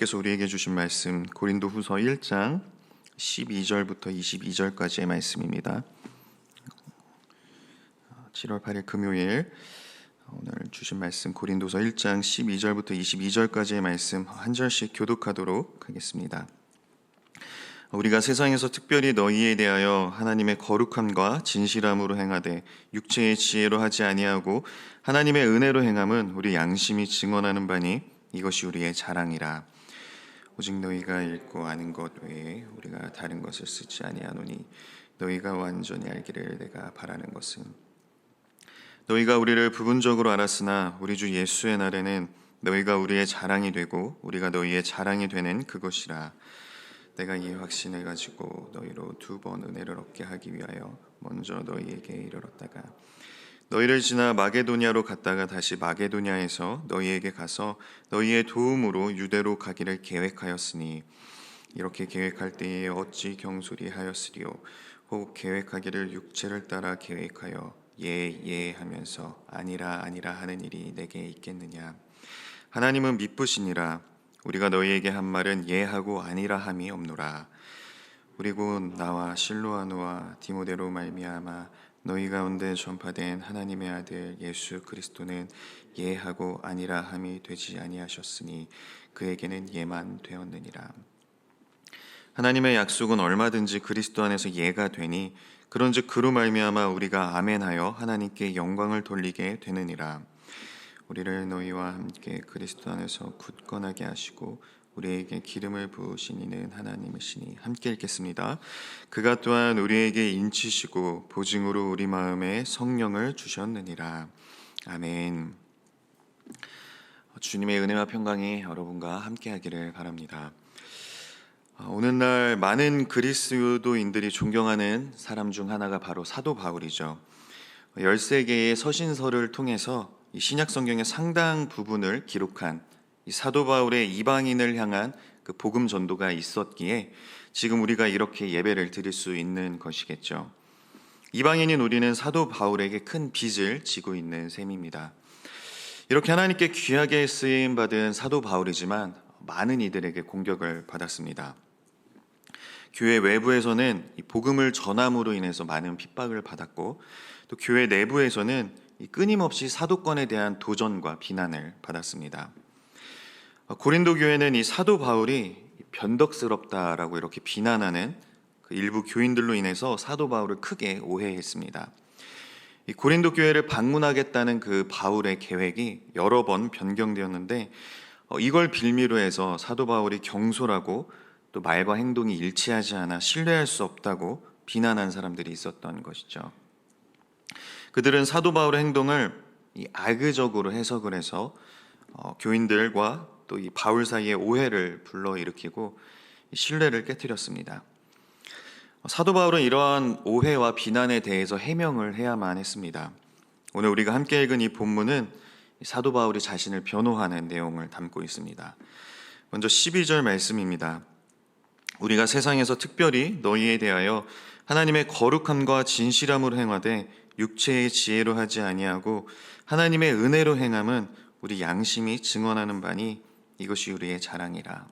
하나님께서 우리에게 주신 말씀 고린도후서 1장 12절부터 22절까지의 말씀입니다. 7월 8일 금요일 오늘 주신 말씀 고린도서 1장 12절부터 22절까지의 말씀 한 절씩 교독하도록 하겠습니다. 우리가 세상에서 특별히 너희에 대하여 하나님의 거룩함과 진실함으로 행하되 육체의 지혜로 하지 아니하고 하나님의 은혜로 행함은 우리 양심이 증언하는 바니 이것이 우리의 자랑이라. 오직 너희가 읽고 아는 것 외에 우리가 다른 것을 쓰지 아니하노니 너희가 완전히 알기를 내가 바라는 것은 너희가 우리를 부분적으로 알았으나 우리 주 예수의 날에는 너희가 우리의 자랑이 되고 우리가 너희의 자랑이 되는 그것이라. 내가 이 확신을 가지고 너희로 2번 은혜를 얻게 하기 위하여 먼저 너희에게 이르렀다가 너희를 지나 마게도냐로 갔다가 다시 마게도냐에서 너희에게 가서 너희의 도움으로 유대로 가기를 계획하였으니 이렇게 계획할 때에 어찌 경솔히 하였으리요. 혹 계획하기를 육체를 따라 계획하여 예 하면서 아니라 하는 일이 내게 있겠느냐. 하나님은 미쁘시니라. 우리가 너희에게 한 말은 예하고 아니라 함이 없노라. 우리 곧 나와 실로아노와 디모데로 말미암아 너희 가운데 전파된 하나님의 아들 예수 그리스도는 예하고 아니라 함이 되지 아니하셨으니 그에게는 예만 되었느니라. 하나님의 약속은 얼마든지 그리스도 안에서 예가 되니 그런즉 그로 말미암아 우리가 아멘하여 하나님께 영광을 돌리게 되느니라. 우리를 너희와 함께 그리스도 안에서 굳건하게 하시고 우리에게 기름을 부으신 이는 하나님이시니. 함께 읽겠습니다. 그가 또한 우리에게 인치시고 보증으로 우리 마음에 성령을 주셨느니라. 아멘. 주님의 은혜와 평강이 여러분과 함께 하기를 바랍니다. 오늘날 많은 그리스도인들이 존경하는 사람 중 하나가 바로 사도 바울이죠. 13개의 서신서를 통해서 이 신약 성경의 상당 부분을 기록한 이 사도 바울의 이방인을 향한 그 복음 전도가 있었기에 지금 우리가 이렇게 예배를 드릴 수 있는 것이겠죠. 이방인인 우리는 사도 바울에게 큰 빚을 지고 있는 셈입니다. 이렇게 하나님께 귀하게 쓰임 받은 사도 바울이지만 많은 이들에게 공격을 받았습니다. 교회 외부에서는 이 복음을 전함으로 인해서 많은 핍박을 받았고 또 교회 내부에서는 이 끊임없이 사도권에 대한 도전과 비난을 받았습니다. 고린도 교회는 이 사도 바울이 변덕스럽다라고 이렇게 비난하는 그 일부 교인들로 인해서 사도 바울을 크게 오해했습니다. 이 고린도 교회를 방문하겠다는 그 바울의 계획이 여러 번 변경되었는데 이걸 빌미로 해서 사도 바울이 경솔하고 또 말과 행동이 일치하지 않아 신뢰할 수 없다고 비난한 사람들이 있었던 것이죠. 그들은 사도 바울의 행동을 이 악의적으로 해석을 해서 교인들과 또 이 바울 사이에 오해를 불러일으키고 신뢰를 깨뜨렸습니다. 사도 바울은 이러한 오해와 비난에 대해서 해명을 해야만 했습니다. 오늘 우리가 함께 읽은 이 본문은 사도 바울이 자신을 변호하는 내용을 담고 있습니다. 먼저 12절 말씀입니다. 우리가 세상에서 특별히 너희에 대하여 하나님의 거룩함과 진실함으로 행하되 육체의 지혜로 하지 아니하고 하나님의 은혜로 행함은 우리 양심이 증언하는 바니 이것이 우리의 자랑이라.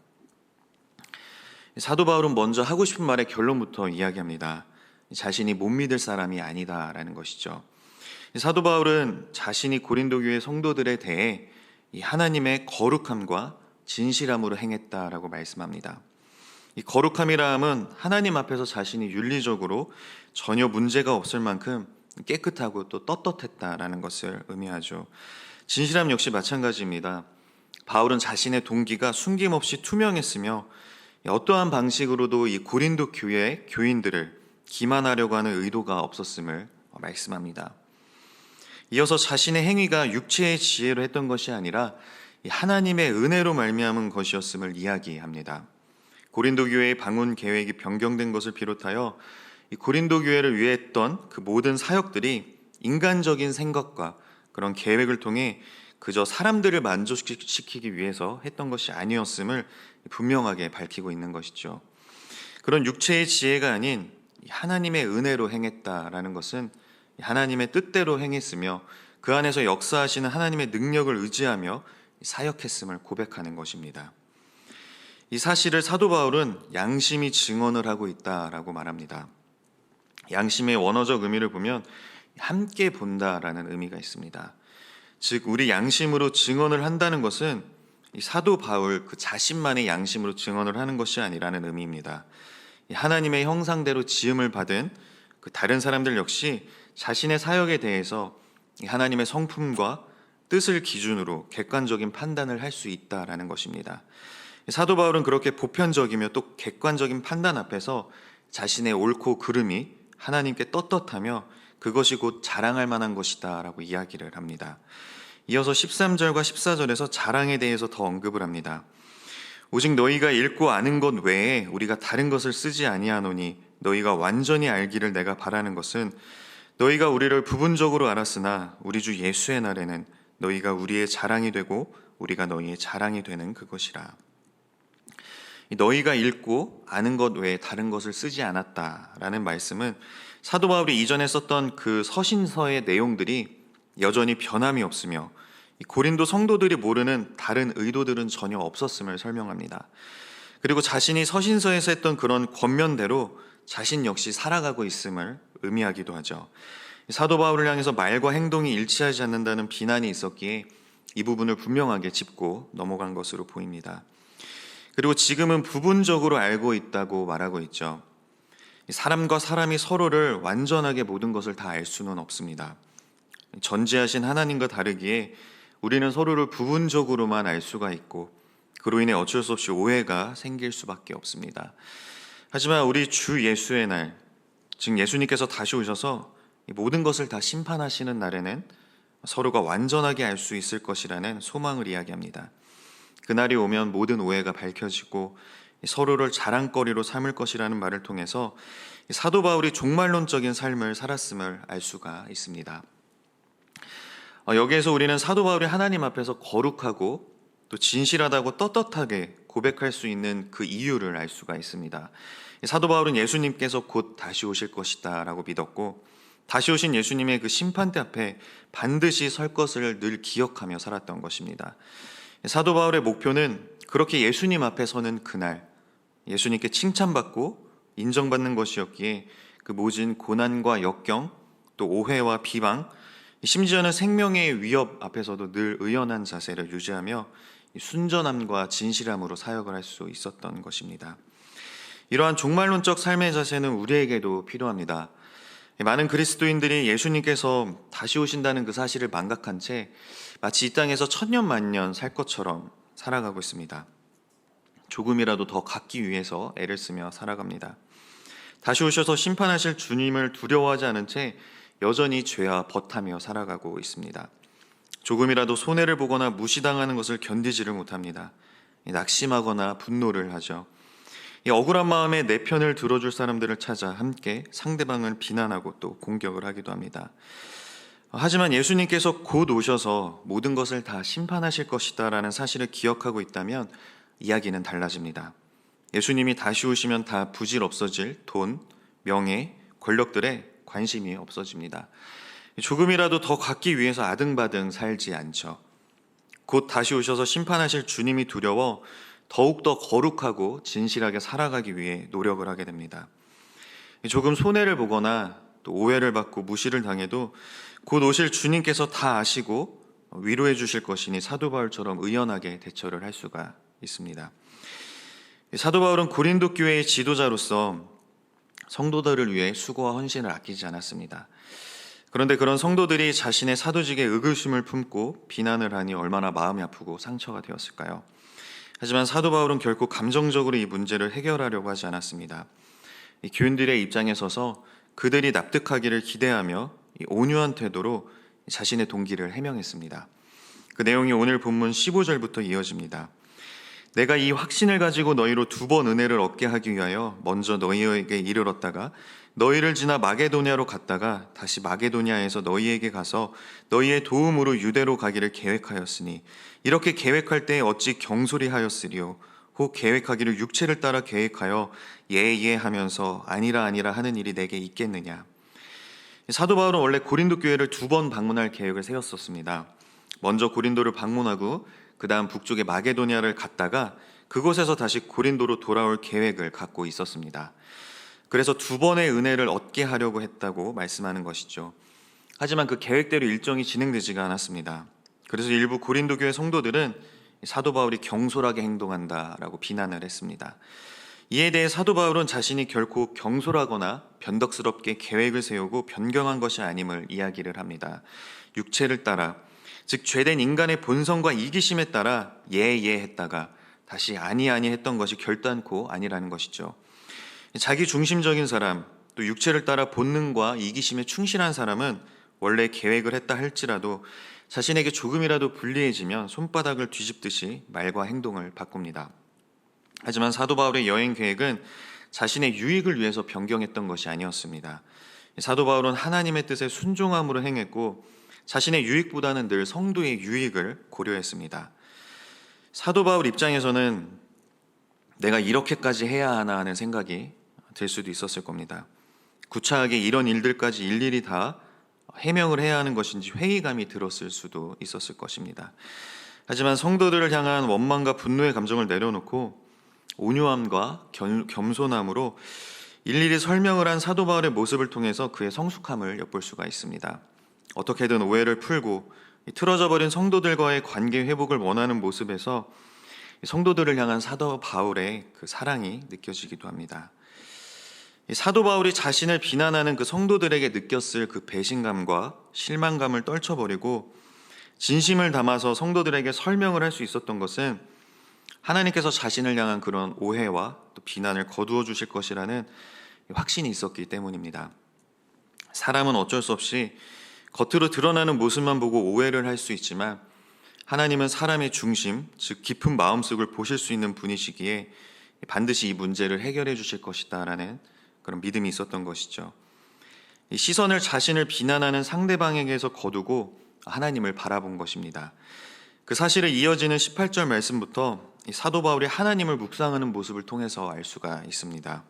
사도 바울은 먼저 하고 싶은 말의 결론부터 이야기합니다. 자신이 못 믿을 사람이 아니다라는 것이죠. 사도 바울은 자신이 고린도 교회 성도들에 대해 이 하나님의 거룩함과 진실함으로 행했다라고 말씀합니다. 이 거룩함이라 함은 하나님 앞에서 자신이 윤리적으로 전혀 문제가 없을 만큼 깨끗하고 또 떳떳했다라는 것을 의미하죠. 진실함 역시 마찬가지입니다. 바울은 자신의 동기가 숨김없이 투명했으며 어떠한 방식으로도 이 고린도 교회의 교인들을 기만하려고 하는 의도가 없었음을 말씀합니다. 이어서 자신의 행위가 육체의 지혜로 했던 것이 아니라 하나님의 은혜로 말미암은 것이었음을 이야기합니다. 고린도 교회의 방문 계획이 변경된 것을 비롯하여 이 고린도 교회를 위해 했던 그 모든 사역들이 인간적인 생각과 그런 계획을 통해 그저 사람들을 만족시키기 위해서 했던 것이 아니었음을 분명하게 밝히고 있는 것이죠. 그런 육체의 지혜가 아닌 하나님의 은혜로 행했다라는 것은 하나님의 뜻대로 행했으며 그 안에서 역사하시는 하나님의 능력을 의지하며 사역했음을 고백하는 것입니다. 이 사실을 사도 바울은 양심이 증언을 하고 있다라고 말합니다. 양심의 원어적 의미를 보면 함께 본다라는 의미가 있습니다. 즉 우리 양심으로 증언을 한다는 것은 이 사도 바울 그 자신만의 양심으로 증언을 하는 것이 아니라는 의미입니다. 하나님의 형상대로 지음을 받은 그 다른 사람들 역시 자신의 사역에 대해서 하나님의 성품과 뜻을 기준으로 객관적인 판단을 할 수 있다라는 것입니다. 사도 바울은 그렇게 보편적이며 또 객관적인 판단 앞에서 자신의 옳고 그름이 하나님께 떳떳하며 그것이 곧 자랑할 만한 것이다 라고 이야기를 합니다. 이어서 13절과 14절에서 자랑에 대해서 더 언급을 합니다. 오직 너희가 읽고 아는 것 외에 우리가 다른 것을 쓰지 아니하노니 너희가 완전히 알기를 내가 바라는 것은 너희가 우리를 부분적으로 알았으나 우리 주 예수의 날에는 너희가 우리의 자랑이 되고 우리가 너희의 자랑이 되는 그것이라. 너희가 읽고 아는 것 외에 다른 것을 쓰지 않았다라는 말씀은 사도 바울이 이전에 썼던 그 서신서의 내용들이 여전히 변함이 없으며 고린도 성도들이 모르는 다른 의도들은 전혀 없었음을 설명합니다. 그리고 자신이 서신서에서 했던 그런 권면대로 자신 역시 살아가고 있음을 의미하기도 하죠. 사도 바울을 향해서 말과 행동이 일치하지 않는다는 비난이 있었기에 이 부분을 분명하게 짚고 넘어간 것으로 보입니다. 그리고 지금은 부분적으로 알고 있다고 말하고 있죠. 사람과 사람이 서로를 완전하게 모든 것을 다 알 수는 없습니다. 전지하신 하나님과 다르기에 우리는 서로를 부분적으로만 알 수가 있고 그로 인해 어쩔 수 없이 오해가 생길 수밖에 없습니다. 하지만 우리 주 예수의 날, 즉 예수님께서 다시 오셔서 모든 것을 다 심판하시는 날에는 서로가 완전하게 알 수 있을 것이라는 소망을 이야기합니다. 그날이 오면 모든 오해가 밝혀지고 서로를 자랑거리로 삼을 것이라는 말을 통해서 사도 바울이 종말론적인 삶을 살았음을 알 수가 있습니다. 여기에서 우리는 사도 바울이 하나님 앞에서 거룩하고 또 진실하다고 떳떳하게 고백할 수 있는 그 이유를 알 수가 있습니다. 사도 바울은 예수님께서 곧 다시 오실 것이다 라고 믿었고 다시 오신 예수님의 그 심판대 앞에 반드시 설 것을 늘 기억하며 살았던 것입니다. 사도 바울의 목표는 그렇게 예수님 앞에 서는 그날 예수님께 칭찬받고 인정받는 것이었기에 그 모진 고난과 역경 또 오해와 비방 심지어는 생명의 위협 앞에서도 늘 의연한 자세를 유지하며 순전함과 진실함으로 사역을 할 수 있었던 것입니다. 이러한 종말론적 삶의 자세는 우리에게도 필요합니다. 많은 그리스도인들이 예수님께서 다시 오신다는 그 사실을 망각한 채 마치 이 땅에서 천년 만년 살 것처럼 살아가고 있습니다. 조금이라도 더 갖기 위해서 애를 쓰며 살아갑니다. 다시 오셔서 심판하실 주님을 두려워하지 않은 채 여전히 죄와 벗하며 살아가고 있습니다. 조금이라도 손해를 보거나 무시당하는 것을 견디지를 못합니다. 낙심하거나 분노를 하죠. 이 억울한 마음에 내 편을 들어줄 사람들을 찾아 함께 상대방을 비난하고 또 공격을 하기도 합니다. 하지만 예수님께서 곧 오셔서 모든 것을 다 심판하실 것이다 라는 사실을 기억하고 있다면 이야기는 달라집니다. 예수님이 다시 오시면 다 부질 없어질 돈, 명예, 권력들에 관심이 없어집니다. 조금이라도 더 갖기 위해서 아등바등 살지 않죠. 곧 다시 오셔서 심판하실 주님이 두려워 더욱더 거룩하고 진실하게 살아가기 위해 노력을 하게 됩니다. 조금 손해를 보거나 또 오해를 받고 무시를 당해도 곧 오실 주님께서 다 아시고 위로해 주실 것이니 사도 바울처럼 의연하게 대처를 할 수가 있습니다. 사도 바울은 고린도 교회의 지도자로서 성도들을 위해 수고와 헌신을 아끼지 않았습니다. 그런데 그런 성도들이 자신의 사도직에 의구심을 품고 비난을 하니 얼마나 마음이 아프고 상처가 되었을까요? 하지만 사도 바울은 결코 감정적으로 이 문제를 해결하려고 하지 않았습니다. 이 교인들의 입장에 서서 그들이 납득하기를 기대하며 이 온유한 태도로 자신의 동기를 해명했습니다. 그 내용이 오늘 본문 15절부터 이어집니다. 내가 이 확신을 가지고 너희로 2번 은혜를 얻게 하기 위하여 먼저 너희에게 이르렀다가 너희를 지나 마게도냐로 갔다가 다시 마게도냐에서 너희에게 가서 너희의 도움으로 유대로 가기를 계획하였으니 이렇게 계획할 때에 어찌 경솔히 하였으리요 혹 계획하기를 육체를 따라 계획하여 예 하면서 아니라 하는 일이 내게 있겠느냐. 사도 바울은 원래 고린도 교회를 2번 방문할 계획을 세웠었습니다. 먼저 고린도를 방문하고 그 다음 북쪽의 마게도냐를 갔다가 그곳에서 다시 고린도로 돌아올 계획을 갖고 있었습니다. 그래서 두 번의 은혜를 얻게 하려고 했다고 말씀하는 것이죠. 하지만 그 계획대로 일정이 진행되지가 않았습니다. 그래서 일부 고린도 교회 성도들은 사도 바울이 경솔하게 행동한다라고 비난을 했습니다. 이에 대해 사도 바울은 자신이 결코 경솔하거나 변덕스럽게 계획을 세우고 변경한 것이 아님을 이야기를 합니다. 육체를 따라, 즉 죄된 인간의 본성과 이기심에 따라 했다가 다시 아니 했던 것이 결단코 아니라는 것이죠. 자기 중심적인 사람, 또 육체를 따라 본능과 이기심에 충실한 사람은 원래 계획을 했다 할지라도 자신에게 조금이라도 불리해지면 손바닥을 뒤집듯이 말과 행동을 바꿉니다. 하지만 사도 바울의 여행 계획은 자신의 유익을 위해서 변경했던 것이 아니었습니다. 사도 바울은 하나님의 뜻에 순종함으로 행했고 자신의 유익보다는 늘 성도의 유익을 고려했습니다. 사도 바울 입장에서는 내가 이렇게까지 해야 하나 하는 생각이 들 수도 있었을 겁니다. 구차하게 이런 일들까지 일일이 다 해명을 해야 하는 것인지 회의감이 들었을 수도 있었을 것입니다. 하지만 성도들을 향한 원망과 분노의 감정을 내려놓고 온유함과 겸손함으로 일일이 설명을 한 사도 바울의 모습을 통해서 그의 성숙함을 엿볼 수가 있습니다. 어떻게든 오해를 풀고 틀어져 버린 성도들과의 관계 회복을 원하는 모습에서 성도들을 향한 사도 바울의 그 사랑이 느껴지기도 합니다. 사도 바울이 자신을 비난하는 그 성도들에게 느꼈을 그 배신감과 실망감을 떨쳐버리고 진심을 담아서 성도들에게 설명을 할 수 있었던 것은 하나님께서 자신을 향한 그런 오해와 또 비난을 거두어 주실 것이라는 확신이 있었기 때문입니다. 사람은 어쩔 수 없이 겉으로 드러나는 모습만 보고 오해를 할 수 있지만 하나님은 사람의 중심, 즉 깊은 마음속을 보실 수 있는 분이시기에 반드시 이 문제를 해결해 주실 것이다라는 그런 믿음이 있었던 것이죠. 이 시선을 자신을 비난하는 상대방에게서 거두고 하나님을 바라본 것입니다. 그 사실을 이어지는 18절 말씀부터 사도 바울이 하나님을 묵상하는 모습을 통해서 알 수가 있습니다.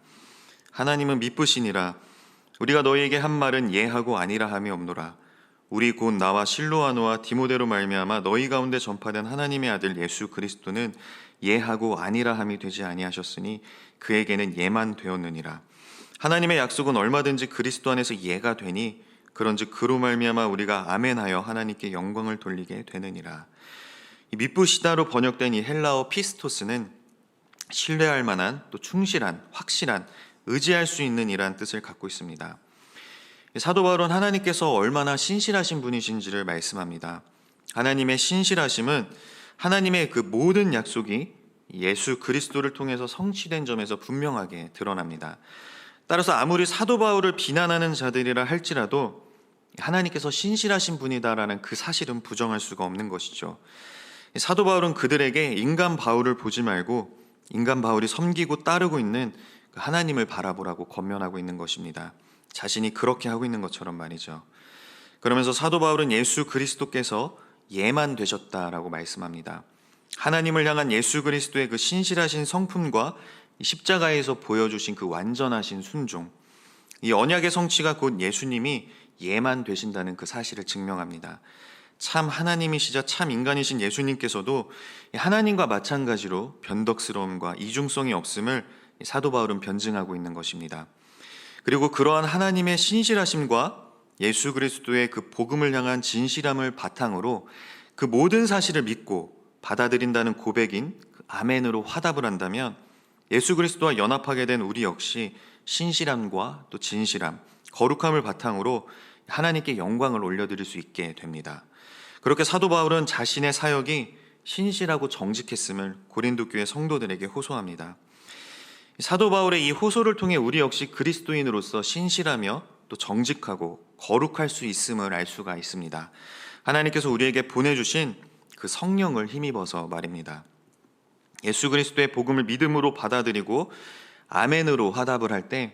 하나님은 미쁘시니라. 우리가 너희에게 한 말은 예하고 아니라 함이 없노라. 우리 곧 나와 실로아노와 디모데로 말미암아 너희 가운데 전파된 하나님의 아들 예수 그리스도는 예하고 아니라 함이 되지 아니하셨으니 그에게는 예만 되었느니라. 하나님의 약속은 얼마든지 그리스도 안에서 예가 되니 그런즉 그로 말미암아 우리가 아멘하여 하나님께 영광을 돌리게 되느니라. 이 미쁘시다로 번역된 이 헬라어 피스토스는 신뢰할 만한, 또 충실한, 확실한, 의지할 수 있는 이란 뜻을 갖고 있습니다. 사도 바울은 하나님께서 얼마나 신실하신 분이신지를 말씀합니다. 하나님의 신실하심은 하나님의 그 모든 약속이 예수 그리스도를 통해서 성취된 점에서 분명하게 드러납니다. 따라서 아무리 사도 바울을 비난하는 자들이라 할지라도 하나님께서 신실하신 분이다라는 그 사실은 부정할 수가 없는 것이죠. 사도 바울은 그들에게 인간 바울을 보지 말고 인간 바울이 섬기고 따르고 있는 하나님을 바라보라고 권면하고 있는 것입니다. 자신이 그렇게 하고 있는 것처럼 말이죠. 그러면서 사도 바울은 예수 그리스도께서 예만 되셨다라고 말씀합니다. 하나님을 향한 예수 그리스도의 그 신실하신 성품과 십자가에서 보여주신 그 완전하신 순종, 이 언약의 성취가 곧 예수님이 예만 되신다는 그 사실을 증명합니다. 참 하나님이시자 참 인간이신 예수님께서도 하나님과 마찬가지로 변덕스러움과 이중성이 없음을 사도 바울은 변증하고 있는 것입니다. 그리고 그러한 하나님의 신실하심과 예수 그리스도의 그 복음을 향한 진실함을 바탕으로 그 모든 사실을 믿고 받아들인다는 고백인 그 아멘으로 화답을 한다면 예수 그리스도와 연합하게 된 우리 역시 신실함과 또 진실함, 거룩함을 바탕으로 하나님께 영광을 올려드릴 수 있게 됩니다. 그렇게 사도 바울은 자신의 사역이 신실하고 정직했음을 고린도 교회 성도들에게 호소합니다. 사도 바울의 이 호소를 통해 우리 역시 그리스도인으로서 신실하며 또 정직하고 거룩할 수 있음을 알 수가 있습니다. 하나님께서 우리에게 보내주신 그 성령을 힘입어서 말입니다. 예수 그리스도의 복음을 믿음으로 받아들이고 아멘으로 화답을 할 때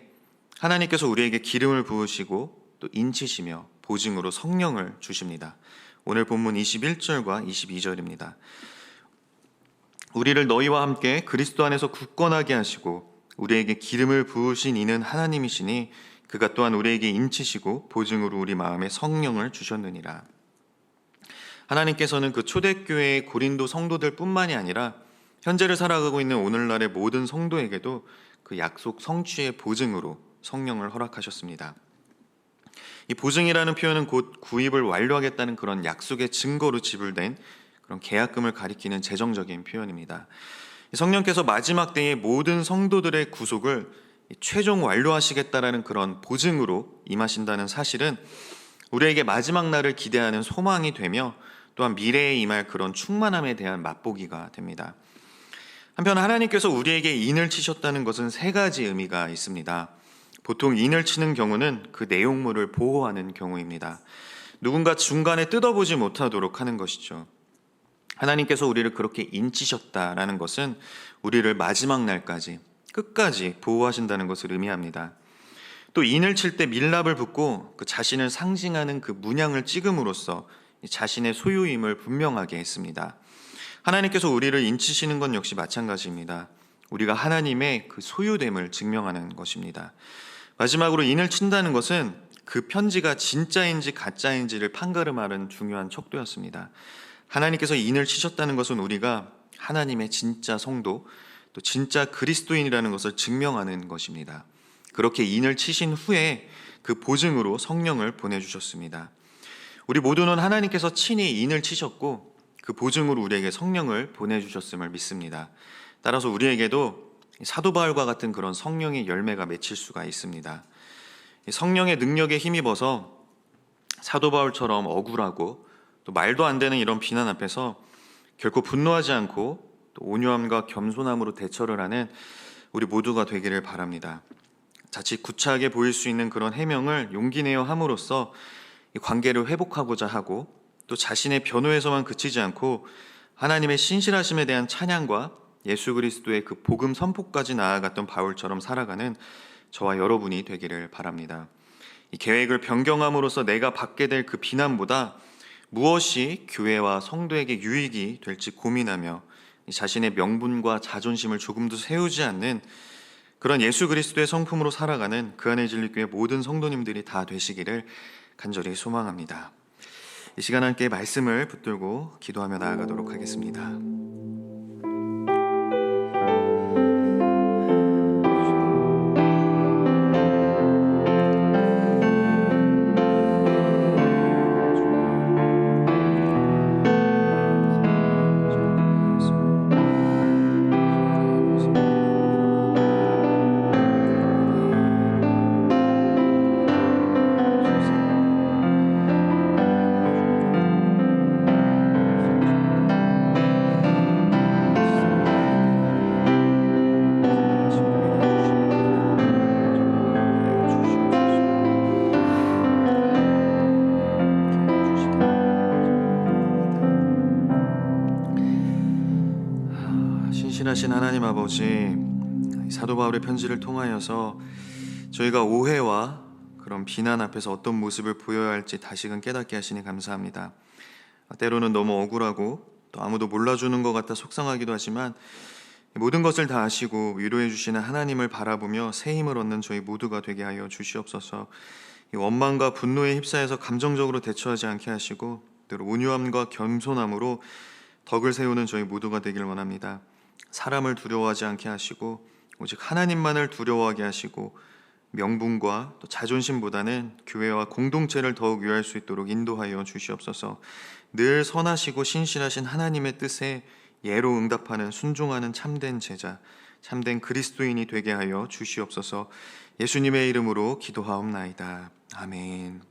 하나님께서 우리에게 기름을 부으시고 또 인치시며 보증으로 성령을 주십니다. 오늘 본문 21절과 22절입니다. 우리를 너희와 함께 그리스도 안에서 굳건하게 하시고 우리에게 기름을 부으신 이는 하나님이시니 그가 또한 우리에게 인치시고 보증으로 우리 마음에 성령을 주셨느니라. 하나님께서는 그 초대교회의 고린도 성도들 뿐만이 아니라 현재를 살아가고 있는 오늘날의 모든 성도에게도 그 약속 성취의 보증으로 성령을 허락하셨습니다. 이 보증이라는 표현은 곧 구입을 완료하겠다는 그런 약속의 증거로 지불된 그런 계약금을 가리키는 재정적인 표현입니다. 성령께서 마지막 때의 모든 성도들의 구속을 최종 완료하시겠다라는 그런 보증으로 임하신다는 사실은 우리에게 마지막 날을 기대하는 소망이 되며 또한 미래에 임할 그런 충만함에 대한 맛보기가 됩니다. 한편 하나님께서 우리에게 인을 치셨다는 것은 세 가지 의미가 있습니다. 보통 인을 치는 경우는 그 내용물을 보호하는 경우입니다. 누군가 중간에 뜯어보지 못하도록 하는 것이죠. 하나님께서 우리를 그렇게 인치셨다라는 것은 우리를 마지막 날까지 끝까지 보호하신다는 것을 의미합니다. 또 인을 칠 때 밀랍을 붓고 그 자신을 상징하는 그 문양을 찍음으로써 자신의 소유임을 분명하게 했습니다. 하나님께서 우리를 인치시는 건 역시 마찬가지입니다. 우리가 하나님의 그 소유됨을 증명하는 것입니다. 마지막으로 인을 친다는 것은 그 편지가 진짜인지 가짜인지를 판가름하는 중요한 척도였습니다. 하나님께서 인을 치셨다는 것은 우리가 하나님의 진짜 성도, 또 진짜 그리스도인이라는 것을 증명하는 것입니다. 그렇게 인을 치신 후에 그 보증으로 성령을 보내주셨습니다. 우리 모두는 하나님께서 친히 인을 치셨고 그 보증으로 우리에게 성령을 보내주셨음을 믿습니다. 따라서 우리에게도 사도 바울과 같은 그런 성령의 열매가 맺힐 수가 있습니다. 성령의 능력에 힘입어서 사도 바울처럼 억울하고 또 말도 안 되는 이런 비난 앞에서 결코 분노하지 않고 또 온유함과 겸손함으로 대처를 하는 우리 모두가 되기를 바랍니다. 자칫 구차하게 보일 수 있는 그런 해명을 용기 내어 함으로써 이 관계를 회복하고자 하고 또 자신의 변호에서만 그치지 않고 하나님의 신실하심에 대한 찬양과 예수 그리스도의 그 복음 선포까지 나아갔던 바울처럼 살아가는 저와 여러분이 되기를 바랍니다. 이 계획을 변경함으로써 내가 받게 될 그 비난보다 무엇이 교회와 성도에게 유익이 될지 고민하며 자신의 명분과 자존심을 조금도 세우지 않는 그런 예수 그리스도의 성품으로 살아가는 그 안의 진리교회 모든 성도님들이 다 되시기를 간절히 소망합니다. 이 시간 함께 말씀을 붙들고 기도하며 나아가도록 하겠습니다. 신실하신 하나님 아버지, 사도 바울의 편지를 통하여서 저희가 오해와 그런 비난 앞에서 어떤 모습을 보여야 할지 다시금 깨닫게 하시니 감사합니다. 때로는 너무 억울하고 또 아무도 몰라주는 것 같아 속상하기도 하지만 모든 것을 다 아시고 위로해 주시는 하나님을 바라보며 새 힘을 얻는 저희 모두가 되게 하여 주시옵소서. 이 원망과 분노에 휩싸여서 감정적으로 대처하지 않게 하시고 또 온유함과 겸손함으로 덕을 세우는 저희 모두가 되길 원합니다. 사람을 두려워하지 않게 하시고 오직 하나님만을 두려워하게 하시고 명분과 또 자존심보다는 교회와 공동체를 더욱 위할 수 있도록 인도하여 주시옵소서. 늘 선하시고 신실하신 하나님의 뜻에 예로 응답하는 순종하는 참된 제자, 참된 그리스도인이 되게 하여 주시옵소서. 예수님의 이름으로 기도하옵나이다. 아멘.